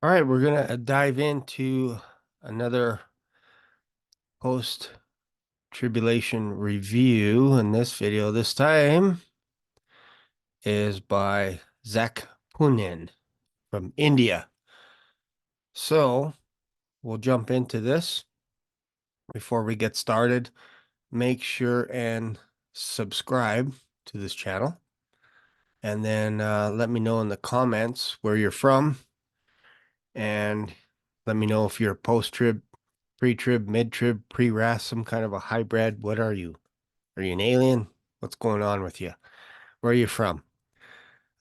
All right, we're going to dive into another post-tribulation review. In this video this time is by Zac Poonen from India. So we'll jump into this. Before we get started, make sure and subscribe to this channel. And then let me know in the comments where you're from. And let me know if you're post-trib, pre-trib, mid-trib, pre-RAS, some kind of a hybrid. What are you? Are you an alien? What's going on with you? Where are you from?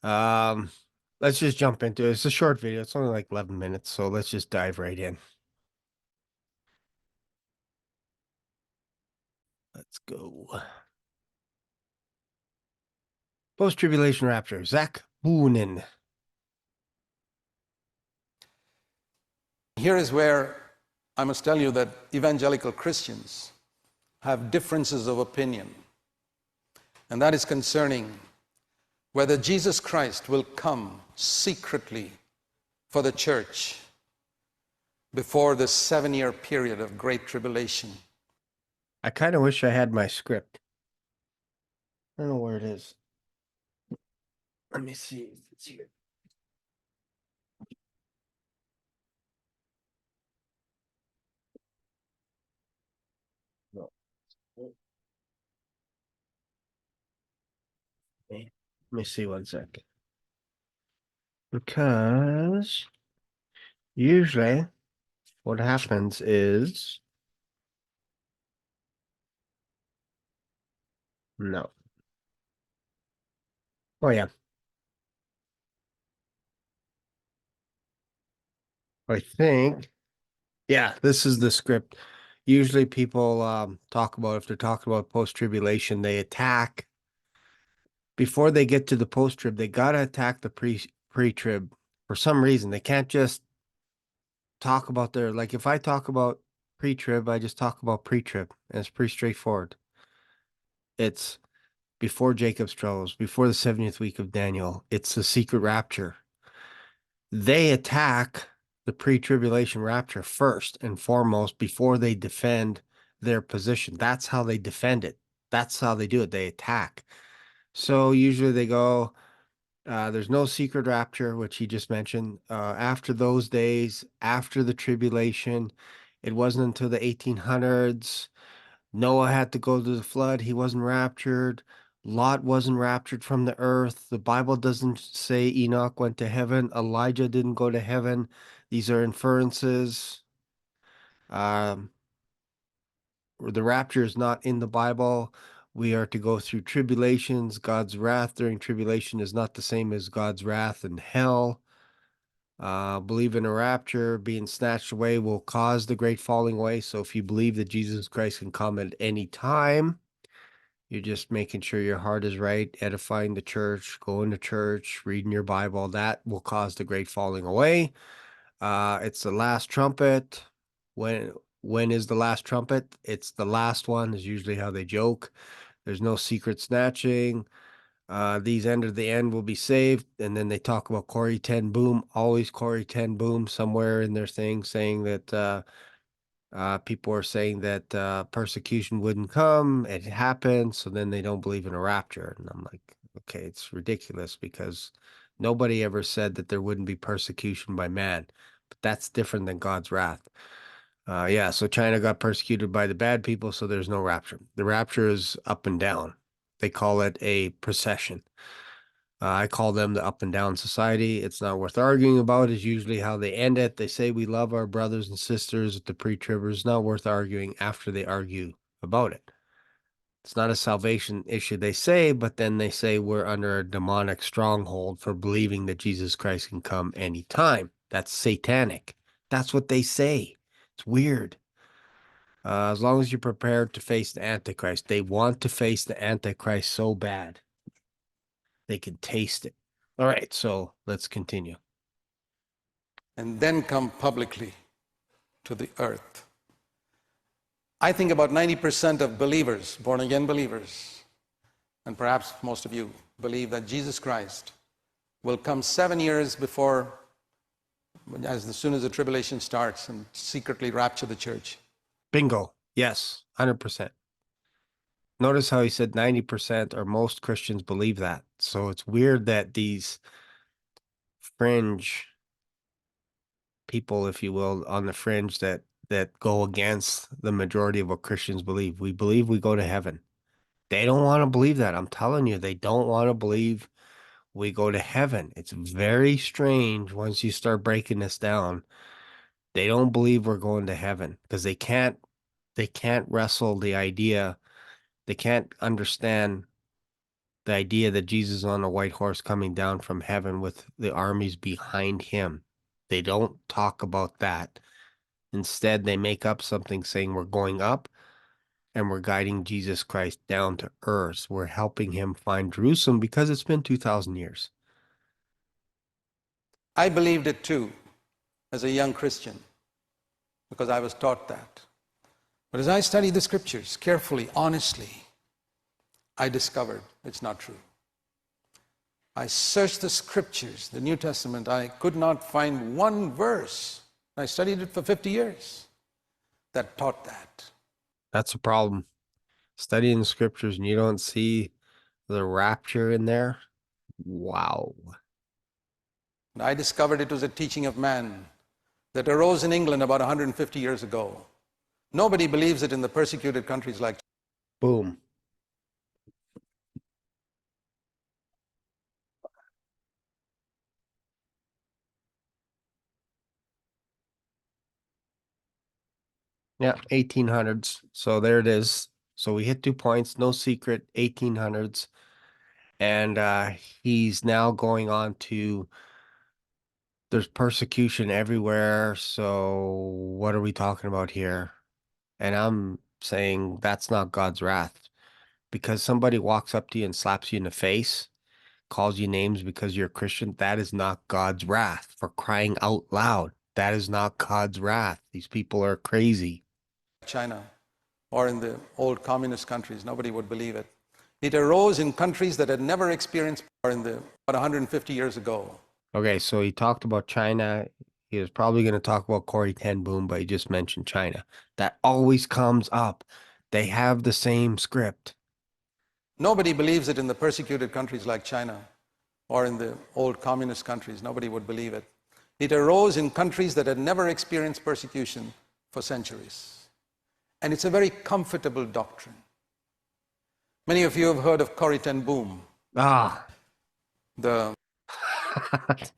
Let's just jump into it. It's a short video. It's only like 11 minutes, so let's just dive right in. Let's go. Post-tribulation rapture, Zac Poonen. Here is where I must tell you that evangelical Christians have differences of opinion, and that is concerning whether Jesus Christ will come secretly for the church before the 7-year period of great tribulation. I kind of wish I had my script. I don't know where it is. Let me see if it's here. No. Let me see 1 second. Because usually what happens is no. Oh yeah. I think, yeah, this is the script. Usually people talk about, if they're talking about post-tribulation, they attack. Before they get to the post-trib, they got to attack the pre-trib. For some reason, they can't just talk about their, like if I talk about pre-trib, I just talk about pre-trib. And it's pretty straightforward. It's before Jacob's troubles, before the 70th week of Daniel. It's the secret rapture. They attack the pre-tribulation rapture first and foremost before they defend their position. That's how they defend it. That's how they do it. They attack. So usually they go, there's no secret rapture, which he just mentioned. After those days, after the tribulation, it wasn't until the 1800s. Noah had to go to the flood. He wasn't raptured. Lot wasn't raptured from the earth. The Bible doesn't say Enoch went to heaven. Elijah didn't go to heaven. These are inferences. The rapture is not in the Bible. We are to go through tribulations. God's wrath during tribulation is not the same as God's wrath in hell. Believe in a rapture, being snatched away will cause the great falling away. So if you believe that Jesus Christ can come at any time, you're just making sure your heart is right, edifying the church, going to church, reading your Bible. That will cause the great falling away. It's the last trumpet. When is the last trumpet? It's the last one, is usually how they joke. There's no secret snatching. These under the end will be saved. And then they talk about Corrie ten Boom, always Corrie ten Boom somewhere in their thing, saying that people are saying that persecution wouldn't come. It happened. So then they don't believe in a rapture. And I'm like, okay, it's ridiculous because nobody ever said that there wouldn't be persecution by man. But that's different than God's wrath. Yeah, so China got persecuted by the bad people, so there's no rapture. The rapture is up and down. They call it a procession. I call them the up and down society. It's not worth arguing about, is usually how they end it. They say we love our brothers and sisters at the pre-tribbers. Not worth arguing after they argue about it. It's not a salvation issue, they say, but then they say we're under a demonic stronghold for believing that Jesus Christ can come anytime. That's satanic. That's what they say. It's weird. As long as you're prepared to face the Antichrist, they want to face the Antichrist so bad. They can taste it. All right, so let's continue. And then come publicly to the earth. I think about 90% of believers, born-again believers, and perhaps most of you believe that Jesus Christ will come 7 years before as soon as the tribulation starts, and secretly rapture the church. Bingo. Yes, 100%. Notice how he said 90% or most Christians believe that. So it's weird that these fringe people, if you will, on the fringe that go against the majority of what Christians believe. We believe we go to heaven. They don't want to believe that. I'm telling you, they don't want to believe we go to heaven. It's very strange once you start breaking this down. They don't believe we're going to heaven because they can't wrestle the idea. They can't understand the idea that Jesus is on a white horse coming down from heaven with the armies behind him. They don't talk about that. Instead, they make up something saying we're going up and we're guiding Jesus Christ down to earth. We're helping him find Jerusalem because it's been 2,000 years. I believed it too as a young Christian because I was taught that. But as I studied the scriptures carefully, honestly, I discovered it's not true. I searched the scriptures, the New Testament. I could not find one verse. I studied it for 50 years that taught that. That's a problem. Studying the scriptures and you don't see the rapture in there. Wow. I discovered it was a teaching of man that arose in England about 150 years ago. Nobody believes it in the persecuted countries like Boom. Yeah, 1800s. So there it is. So we hit 2 points, no secret, 1800s. And he's now going on to there's persecution everywhere. So what are we talking about here? And I'm saying that's not God's wrath because somebody walks up to you and slaps you in the face, calls you names because you're a Christian. That is not God's wrath, for crying out loud. That is not God's wrath. These people are crazy. China or in the old communist countries. Nobody would believe it. It arose in countries that had never experienced or in the about 150 years ago. Okay, so he talked about China. He was probably going to talk about Corey Ten Boom, but he just mentioned China. That always comes up. They have the same script. Nobody believes it in the persecuted countries like China or in the old communist countries. Nobody would believe it. It arose in countries that had never experienced persecution for centuries. And it's a very comfortable doctrine. Many of you have heard of Corrie ten Boom. Ah, The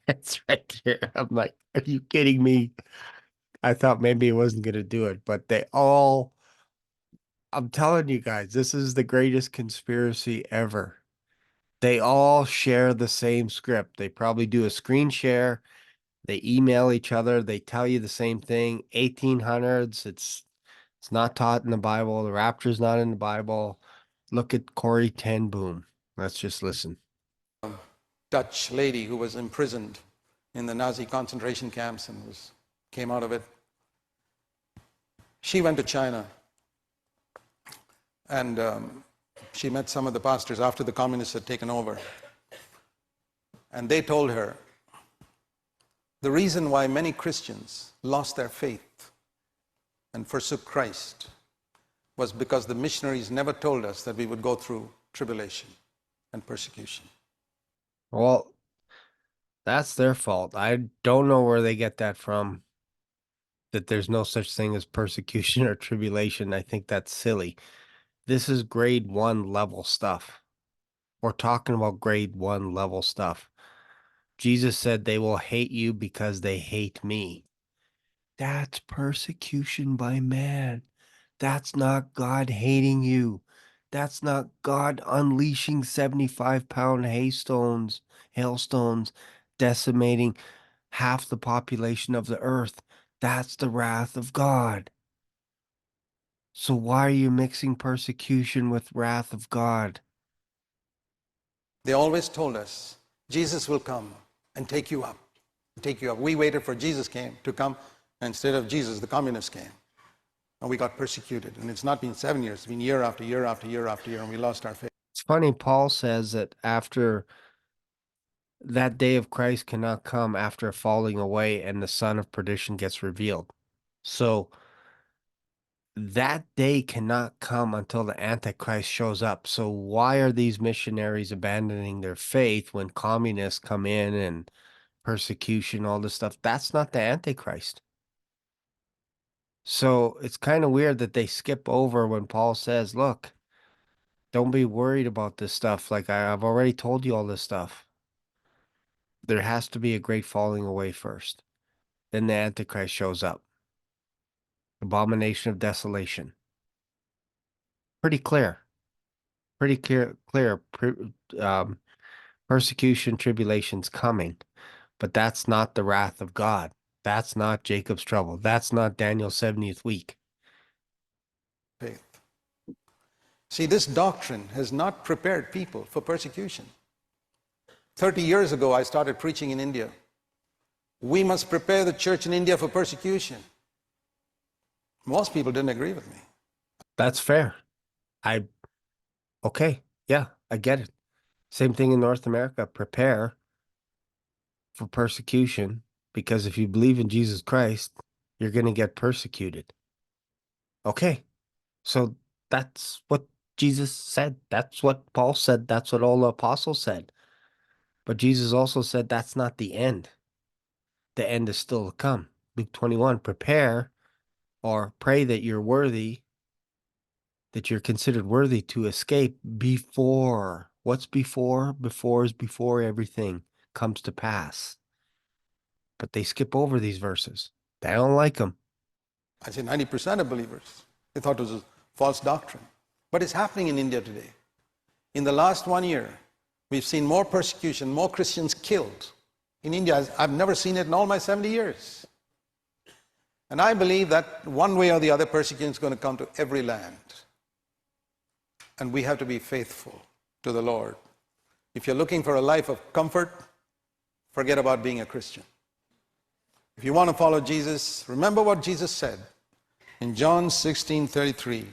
that's right here. I'm like, are you kidding me? I thought maybe he wasn't going to do it, but I'm telling you guys, this is the greatest conspiracy ever. They all share the same script. They probably do a screen share. They email each other. They tell you the same thing. 1800s. It's not taught in the Bible. The rapture's not in the Bible. Look at Corey Ten Boom. Let's just listen. Dutch lady who was imprisoned in the Nazi concentration camps and came out of it. She went to China and she met some of the pastors after the communists had taken over. And they told her the reason why many Christians lost their faith and forsook Christ was because the missionaries never told us that we would go through tribulation and persecution. Well, that's their fault. I don't know where they get that from, that there's no such thing as persecution or tribulation. I think that's silly. This is grade 1 level stuff. We're talking about grade 1 level stuff. Jesus said they will hate you because they hate me. That's persecution by man. That's not God hating you. That's not God unleashing 75-pound hailstones, decimating half the population of the earth. That's the wrath of God. So why are you mixing persecution with wrath of God? They always told us, Jesus will come and take you up. Take you up. We waited for Jesus to come, and instead of Jesus, the communists came. And we got persecuted. And it's not been 7 years, it's been year after year after year after year, and we lost our faith. It's funny, Paul says that after That day of Christ cannot come after falling away and the son of perdition gets revealed. So that day cannot come until the Antichrist shows up. So why are these missionaries abandoning their faith when communists come in and persecution, all this stuff? That's not the Antichrist. So it's kind of weird that they skip over when Paul says, look, don't be worried about this stuff. Like I've already told you all this stuff. There has to be a great falling away first. Then the Antichrist shows up. Abomination of desolation. Pretty clear. Pretty clear. Persecution, tribulation's coming. But that's not the wrath of God. That's not Jacob's trouble. That's not Daniel's 70th week. Faith. See, this doctrine has not prepared people for persecution. 30 years ago, I started preaching in India. We must prepare the church in India for persecution. Most people didn't agree with me. That's fair. Okay. Yeah, I get it. Same thing in North America. Prepare for persecution because if you believe in Jesus Christ, you're going to get persecuted. Okay. So that's what Jesus said. That's what Paul said. That's what all the apostles said. But Jesus also said that's not the end. The end is still to come. Luke 21, prepare or pray that you're worthy, that you're considered worthy to escape before. What's before? Before is before everything comes to pass. But they skip over these verses. They don't like them. I say 90% of believers, they thought it was a false doctrine. But it's happening in India today. In the last 1 year, we've seen more persecution, more Christians killed. In India, I've never seen it in all my 70 years. And I believe that one way or the other, persecution is going to come to every land. And we have to be faithful to the Lord. If you're looking for a life of comfort, forget about being a Christian. If you want to follow Jesus, remember what Jesus said in John 16:33.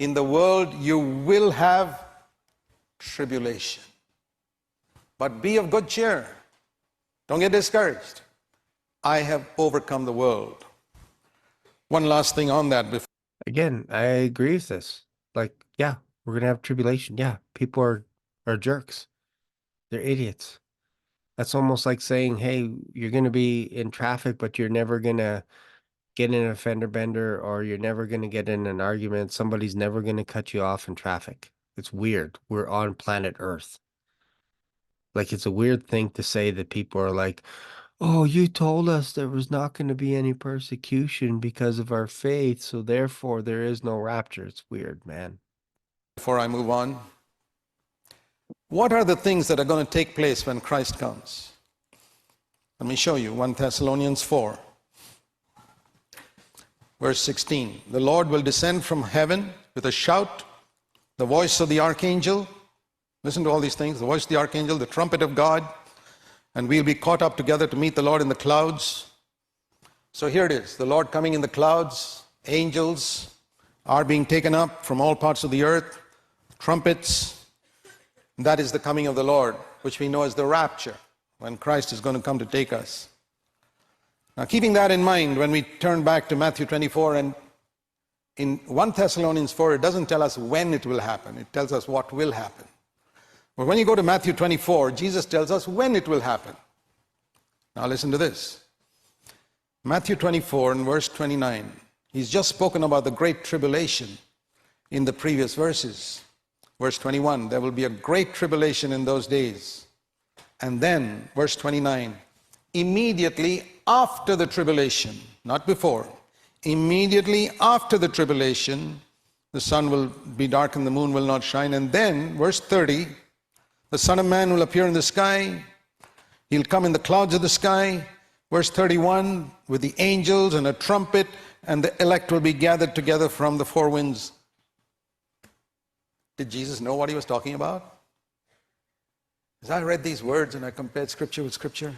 In the world you will have tribulation. But be of good cheer. Don't get discouraged. I have overcome the world. One last thing on that before. Again, I agree with this. Like, yeah, we're gonna have tribulation. Yeah, people are jerks. They're idiots. That's almost like saying, hey, you're gonna be in traffic, but you're never gonna get in a fender bender or you're never gonna get in an argument. Somebody's never gonna cut you off in traffic. It's weird. We're on planet Earth. Like it's a weird thing to say that people are like, oh, you told us there was not going to be any persecution because of our faith, so therefore there is no rapture. It's weird, man. Before I move on, what are the things that are going to take place when Christ comes? Let me show you 1 Thessalonians 4, verse 16. The Lord will descend from heaven with a shout, the voice of the archangel. Listen to all these things. The voice of the archangel, the trumpet of God, and we'll be caught up together to meet the Lord in the clouds. So here it is, the Lord coming in the clouds. Angels are being taken up from all parts of the earth. Trumpets. That is the coming of the Lord, which we know as the rapture, when Christ is going to come to take us. Now, keeping that in mind, when we turn back to Matthew 24, and in 1 Thessalonians 4, it doesn't tell us when it will happen. It tells us what will happen. But when you go to Matthew 24, Jesus tells us when it will happen. Now listen to this. Matthew 24 and verse 29. He's just spoken about the great tribulation in the previous verses. Verse 21, there will be a great tribulation in those days. And then, verse 29, immediately after the tribulation, not before, immediately after the tribulation, the sun will be dark and the moon will not shine. And then, verse 30, the Son of Man will appear in the sky. He'll come in the clouds of the sky. Verse 31, with the angels and a trumpet, and the elect will be gathered together from the four winds. Did Jesus know what he was talking about? As I read these words and I compared scripture with scripture,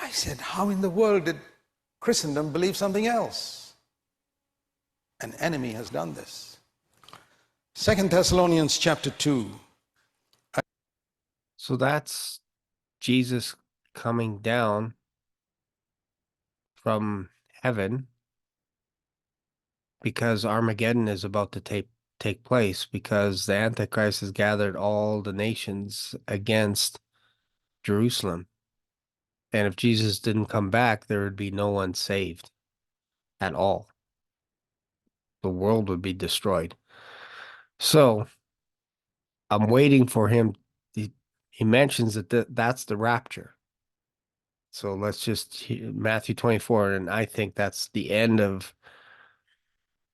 I said, how in the world did Christendom believe something else? An enemy has done this. 2 Thessalonians chapter 2. So that's Jesus coming down from heaven because Armageddon is about to take place because the Antichrist has gathered all the nations against Jerusalem. And if Jesus didn't come back, there would be no one saved at all. The world would be destroyed. So I'm waiting for him. He mentions that that's the rapture. So let's just Matthew 24, and I think that's the end of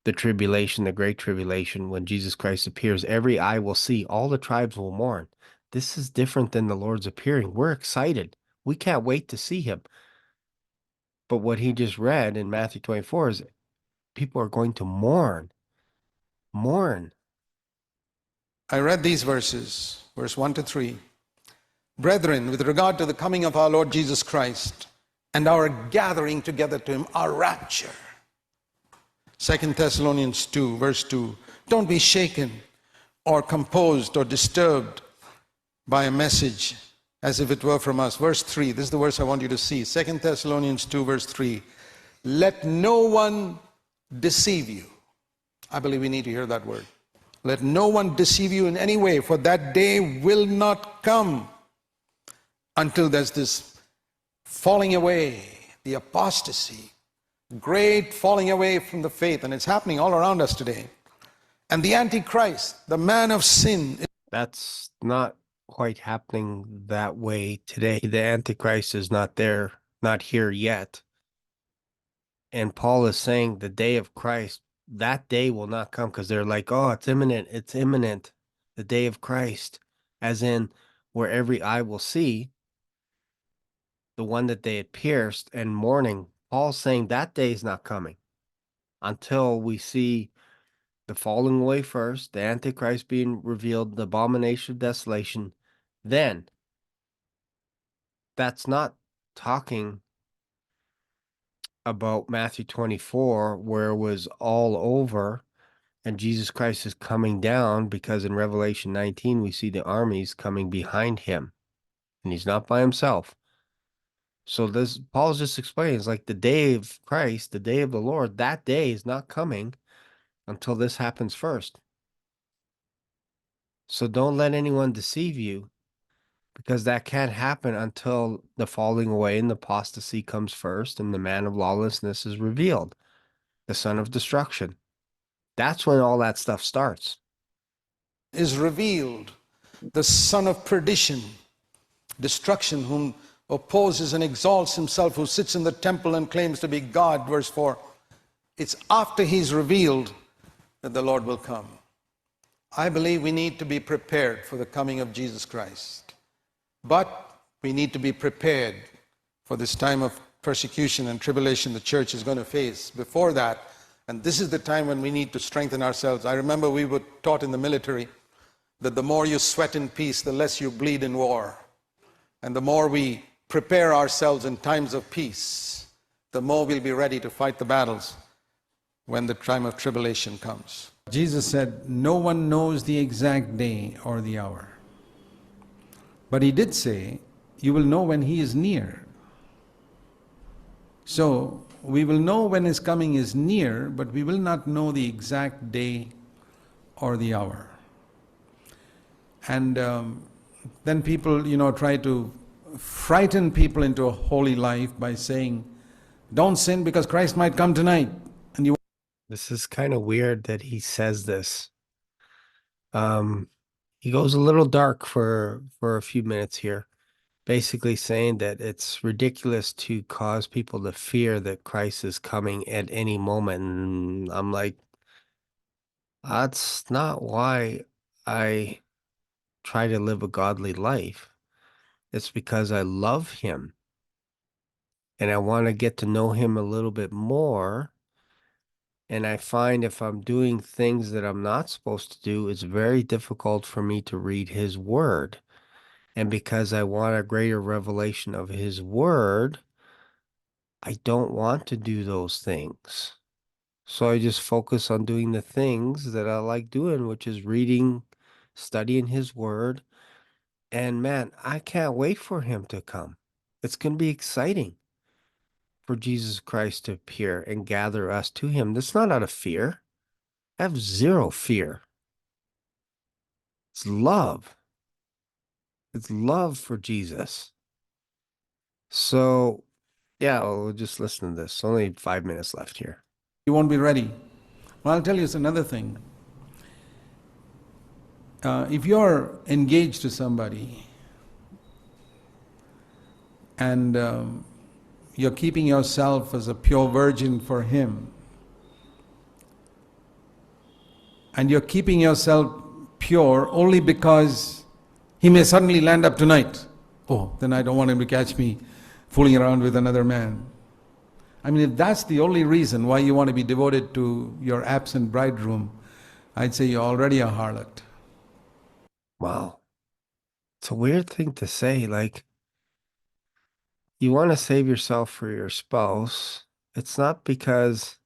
the tribulation, the great tribulation, when Jesus Christ appears. Every eye will see, all the tribes will mourn. This is different than the Lord's appearing. We're excited. We can't wait to see him. But what he just read in Matthew 24 is people are going to mourn. Mourn. I read these verses, verse 1 to 3. Brethren, with regard to the coming of our Lord Jesus Christ and our gathering together to him, our rapture. 2 Thessalonians 2, verse 2. Don't be shaken or composed or disturbed by a message as if it were from us. Verse 3, this is the verse I want you to see. 2 Thessalonians 2, verse 3. Let no one deceive you. I believe we need to hear that word. Let no one deceive you in any way, for that day will not come until there's this falling away, the apostasy, great falling away from the faith, and it's happening all around us today. And the Antichrist, the man of sin. That's not quite happening that way today. The Antichrist is not there, not here yet. And Paul is saying the day of Christ, that day will not come because they're like, oh, it's imminent. It's imminent. The day of Christ, as in where every eye will see the one that they had pierced and mourning. Paul's saying that day is not coming until we see the falling away first, the Antichrist being revealed, the abomination of desolation. Then that's not talking about Matthew 24, where it was all over and Jesus Christ is coming down, because in Revelation 19, we see the armies coming behind him and he's not by himself. So this Paul's just explaining, it's like the day of Christ, the day of the Lord, that day is not coming until this happens first. So don't let anyone deceive you, because that can't happen until the falling away and the apostasy comes first and the man of lawlessness is revealed, the son of destruction. That's when all that stuff starts. Is revealed, the son of perdition, destruction, whom opposes and exalts himself, who sits in the temple and claims to be God. Verse 4. It's after he's revealed that the Lord will come. I believe we need to be prepared for the coming of Jesus Christ. But we need to be prepared for this time of persecution and tribulation the church is going to face. Before that, and this is the time when we need to strengthen ourselves. I remember we were taught in the military that the more you sweat in peace, the less you bleed in war. And the more we prepare ourselves in times of peace, the more we'll be ready to fight the battles when the time of tribulation comes. Jesus said, no one knows the exact day or the hour. But he did say, you will know when he is near. So, we will know when his coming is near, but we will not know the exact day or the hour. And then people, try to frighten people into a holy life by saying, don't sin because Christ might come tonight. And you. This is kind of weird that he says this. He goes a little dark for a few minutes here, basically saying that it's ridiculous to cause people to fear that Christ is coming at any moment. And I'm like, that's not why I try to live a godly life. It's because I love him and I want to get to know him a little bit more. And I find if I'm doing things that I'm not supposed to do, it's very difficult for me to read his word. And because I want a greater revelation of his word, I don't want to do those things. So I just focus on doing the things that I like doing, which is reading, studying his word, And man, I can't wait for him to come. It's going to be exciting for Jesus Christ to appear and gather us to him. That's not out of fear. I have zero fear. It's love. It's love for Jesus. So, yeah, we'll just listen to this. Only 5 minutes left here. You won't be ready. Well, I'll tell you another thing. If you're engaged to somebody and you're keeping yourself as a pure virgin for him, and you're keeping yourself pure only because he may suddenly land up tonight. Oh, then I don't want him to catch me fooling around with another man. I mean, if that's the only reason why you want to be devoted to your absent bridegroom, I'd say you're already a harlot. Wow. It's a weird thing to say. Like, you want to save yourself for your spouse. It's not because,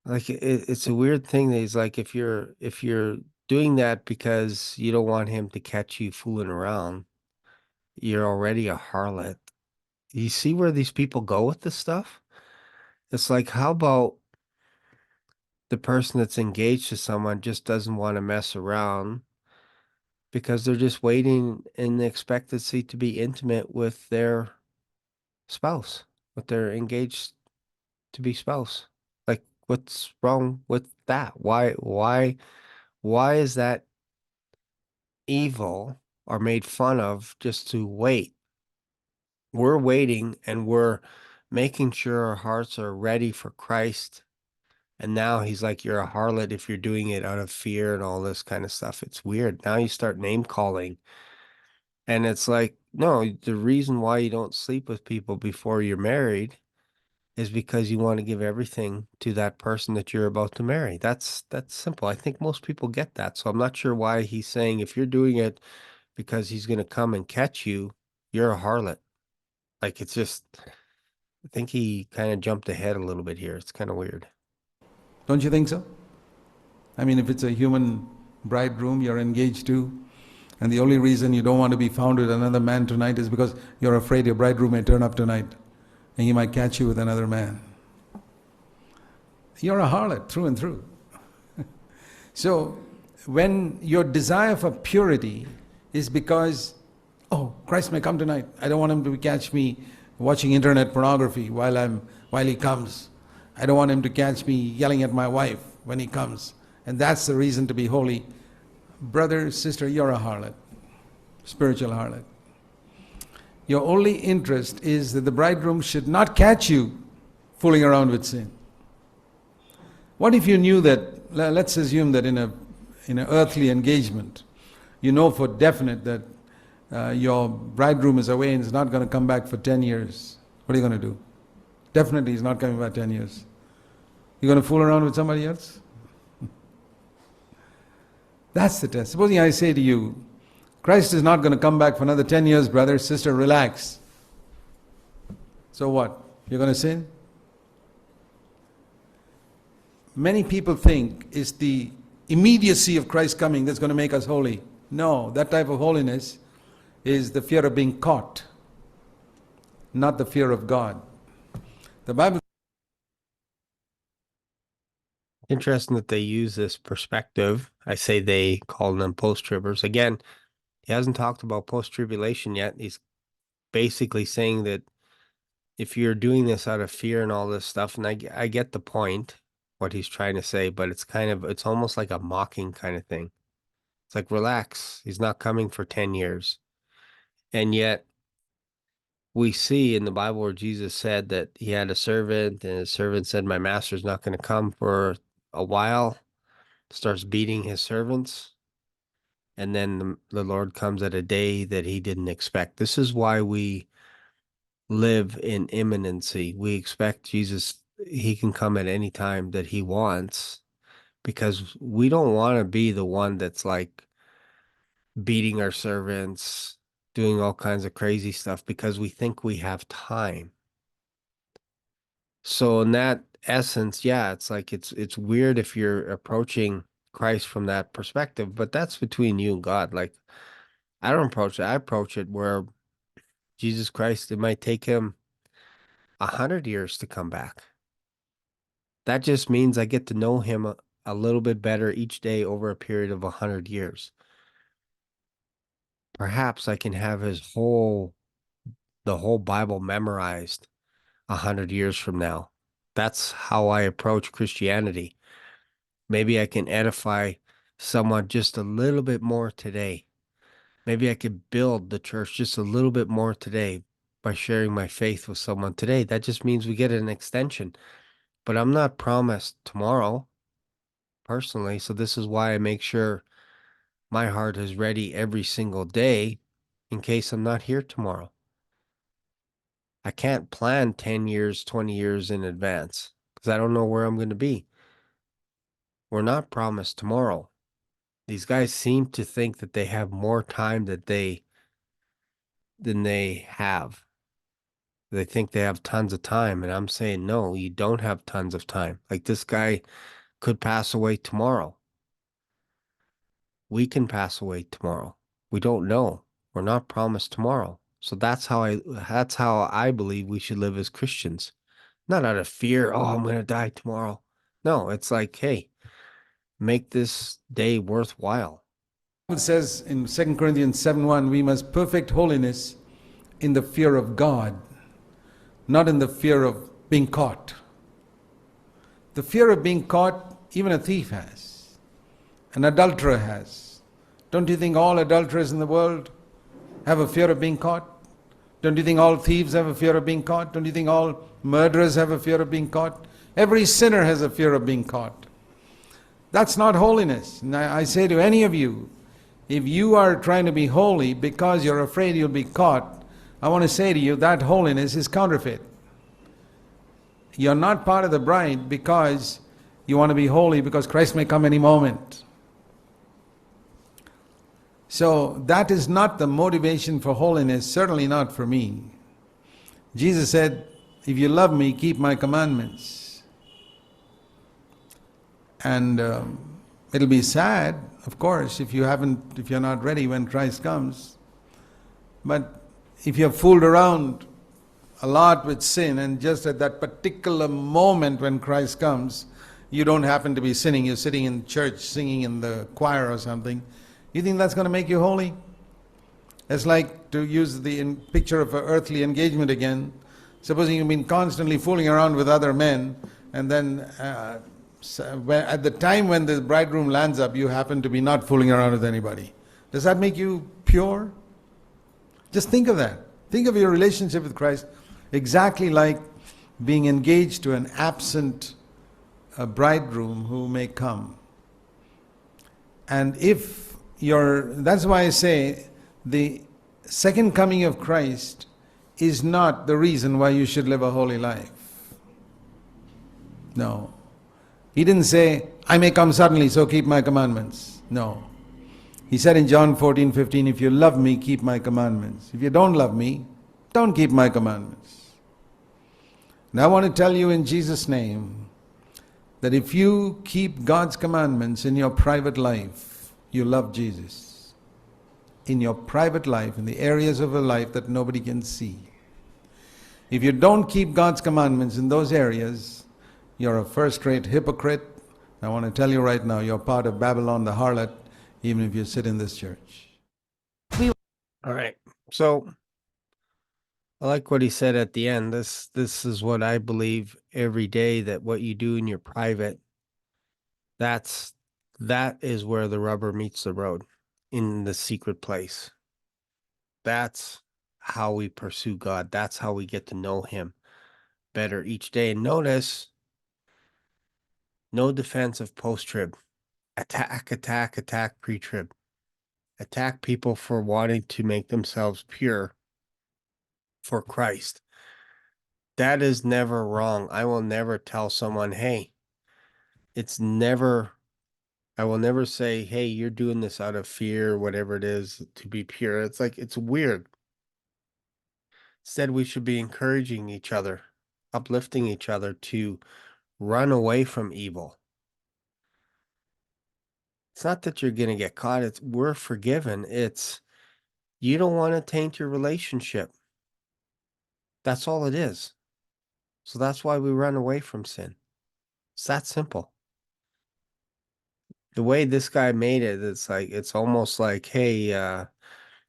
like, it's a weird thing that he's like, if you're doing that because you don't want him to catch you fooling around, you're already a harlot. You see where these people go with this stuff? It's like, how about the person that's engaged to someone just doesn't want to mess around because they're just waiting in the expectancy to be intimate with their spouse, with their engaged to be spouse. Like, what's wrong with that? Why is that evil or made fun of just to wait? We're waiting and we're making sure our hearts are ready for Christ. And now he's like, you're a harlot if you're doing it out of fear and all this kind of stuff. It's weird. Now you start name calling. And it's like, no, the reason why you don't sleep with people before you're married is because you want to give everything to that person that you're about to marry. That's simple. I think most people get that. So I'm not sure why he's saying if you're doing it because he's going to come and catch you, you're a harlot. Like, it's just, I think he kind of jumped ahead a little bit here. It's kind of weird. Don't you think so? I mean, if it's a human bridegroom you're engaged to, and the only reason you don't want to be found with another man tonight is because you're afraid your bridegroom may turn up tonight and he might catch you with another man. You're a harlot through and through. So, when your desire for purity is because, oh, Christ may come tonight. I don't want him to catch me watching internet pornography while he comes. I don't want him to catch me yelling at my wife when he comes. And that's the reason to be holy. Brother, sister, you're a harlot, spiritual harlot. Your only interest is that the bridegroom should not catch you fooling around with sin. What if you knew that, let's assume that in an earthly engagement, you know for definite that your bridegroom is away and is not going to come back for 10 years. What are you going to do? Definitely he's not coming back 10 years. You're going to fool around with somebody else? That's the test. Supposing I say to you, Christ is not going to come back for another 10 years, brother, sister, relax. So what? You're going to sin? Many people think it's the immediacy of Christ coming that's going to make us holy. No, that type of holiness is the fear of being caught, not the fear of God. The Bible. Interesting that they use this perspective. I say they, call them post-tribbers. Again, he hasn't talked about post-tribulation yet. He's basically saying that if you're doing this out of fear and all this stuff, and I get the point, what he's trying to say, but it's almost like a mocking kind of thing. It's like, relax, he's not coming for 10 years. And yet we see in the Bible where Jesus said that he had a servant and his servant said, my master's not going to come for a while, starts beating his servants. And then the Lord comes at a day that he didn't expect. This is why we live in imminency. We expect Jesus, he can come at any time that he wants, because we don't want to be the one that's like beating our servants, doing all kinds of crazy stuff because we think we have time. So in that essence, yeah, it's like it's weird if you're approaching Christ from that perspective, but that's between you and God. Like, I don't approach it. I approach it where Jesus Christ, it might take him 100 years to come back. That just means I get to know him a little bit better each day over a period of 100 years. Perhaps I can have the whole Bible memorized 100 years from now. That's how I approach Christianity. Maybe I can edify someone just a little bit more today. Maybe I could build the church just a little bit more today by sharing my faith with someone today. That just means we get an extension. But I'm not promised tomorrow personally. So this is why I make sure my heart is ready every single day in case I'm not here tomorrow. I can't plan 10 years, 20 years in advance because I don't know where I'm going to be. We're not promised tomorrow. These guys seem to think that they have more time than they have. They think they have tons of time, and I'm saying no, you don't have tons of time. Like this guy could pass away tomorrow. We can pass away tomorrow. We don't know. We're not promised tomorrow. So that's how I believe we should live as Christians. Not out of fear, oh, I'm going to die tomorrow. No, it's like, hey, make this day worthwhile. Bible says in 2 Corinthians 7:1, we must perfect holiness in the fear of God, not in the fear of being caught. The fear of being caught, even a thief has, an adulterer has. Don't you think all adulterers in the world have a fear of being caught? Don't you think all thieves have a fear of being caught? Don't you think all murderers have a fear of being caught? Every sinner has a fear of being caught. That's not holiness. And I say to any of you, if you are trying to be holy because you're afraid you'll be caught, I want to say to you that holiness is counterfeit. You're not part of the bride because you want to be holy because Christ may come any moment. So that is not the motivation for holiness, certainly not for me. Jesus said, if you love me, keep my commandments. And it'll be sad, of course, if you're not ready when Christ comes. But if you've fooled around a lot with sin, and just at that particular moment when Christ comes, you don't happen to be sinning, you're sitting in church singing in the choir or something, you think that's going to make you holy? It's like, to use the picture of an earthly engagement again, supposing you've been constantly fooling around with other men, and then at the time when the bridegroom lands up, you happen to be not fooling around with anybody. Does that make you pure? Just think of that. Think of your relationship with Christ exactly like being engaged to an absent bridegroom who may come. And that's why I say the second coming of Christ is not the reason why you should live a holy life. No. He didn't say, I may come suddenly, so keep my commandments. No. He said in John 14:15, if you love me, keep my commandments. If you don't love me, don't keep my commandments. And I want to tell you in Jesus' name that if you keep God's commandments in your private life, you love Jesus. In your private life, in the areas of your life that nobody can see. If you don't keep God's commandments in those areas, you're a first-rate hypocrite. I want to tell you right now, you're part of Babylon the harlot, even if you sit in this church. All right. So I like what he said at the end. This is what I believe every day, that what you do in your private, that is where the rubber meets the road, in the secret place. That's how we pursue God. That's how we get to know him better each day. And notice, no defensive post-trib. Attack pre-trib. Attack people for wanting to make themselves pure for Christ. That is never wrong. I will never tell someone, hey, I will never say, hey, you're doing this out of fear, whatever it is, to be pure. It's like, it's weird. Instead, we should be encouraging each other, uplifting each other to run away from evil. It's not that you're going to get caught. We're forgiven. It's You don't want to taint your relationship. That's all it is. So that's why we run away from sin. It's that simple. The way this guy made it, it's almost like, hey,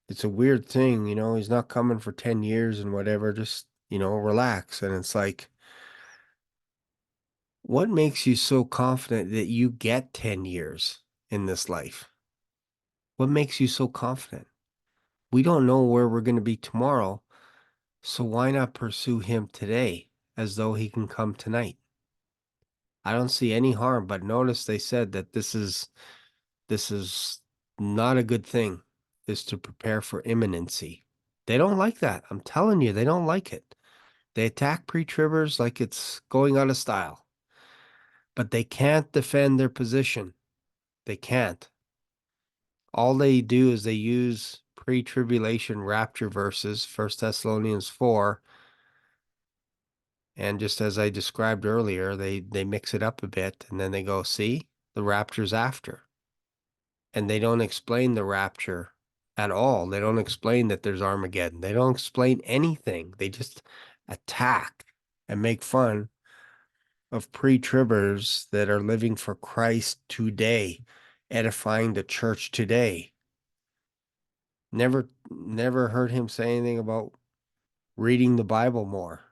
it's a weird thing, he's not coming for 10 years and whatever, just, relax. And it's like, what makes you so confident that you get 10 years in this life? What makes you so confident? We don't know where we're going to be tomorrow, so why not pursue him today as though he can come tonight? I don't see any harm, but notice they said that this is not a good thing, is to prepare for imminency. They don't like that. I'm telling you, they don't like it. They attack pre-tribbers like it's going out of style, but they can't defend their position. They can't. All they do is they use pre-tribulation rapture verses, 1 Thessalonians 4, and just as I described earlier, they mix it up a bit, and then they go, see, the rapture's after. And they don't explain the rapture at all. They don't explain that there's Armageddon. They don't explain anything. They just attack and make fun of pre-tribbers that are living for Christ today, edifying the church today. Never heard him say anything about reading the Bible more.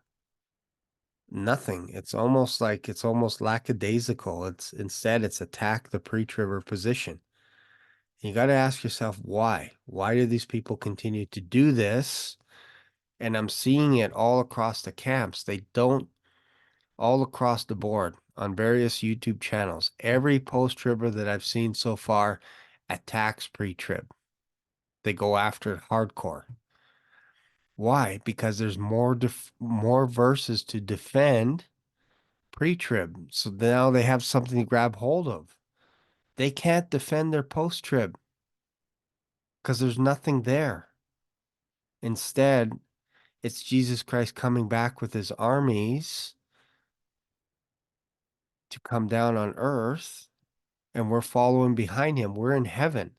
Nothing. It's almost lackadaisical. It's attack the pre-tribber position. You got to ask yourself why. Why do these people continue to do this? And I'm seeing it all across the camps. They don't, all across the board on various YouTube channels. Every post-tribber that I've seen so far attacks pre-trib. They go after it hardcore. Why? Because there's more verses to defend pre-trib. So now they have something to grab hold of. They can't defend their post-trib because there's nothing there. Instead, it's Jesus Christ coming back with his armies to come down on earth, and we're following behind him. We're in heaven.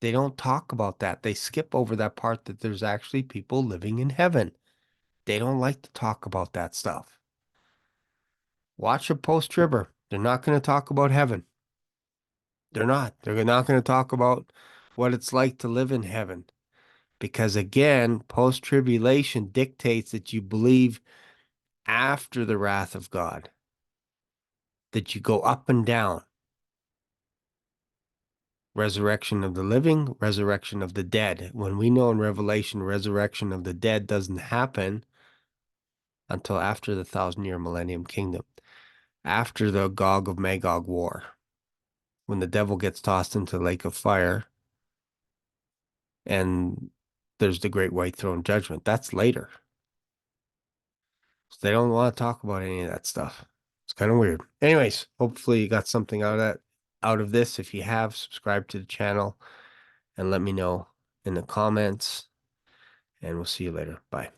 They don't talk about that. They skip over that part that there's actually people living in heaven. They don't like to talk about that stuff. Watch a post-tribber. They're not going to talk about heaven. They're not. They're not going to talk about what it's like to live in heaven. Because again, post-tribulation dictates that you believe after the wrath of God, that you go up and down. Resurrection of the living, resurrection of the dead. When we know in Revelation, resurrection of the dead doesn't happen until after the 1,000-year millennium kingdom, after the Gog of Magog war, when the devil gets tossed into the lake of fire and there's the great white throne judgment. That's later. So they don't want to talk about any of that stuff. It's kind of weird. Anyways, hopefully you got something out of this. If you have, subscribe to the channel and let me know in the comments. And we'll see you later. Bye.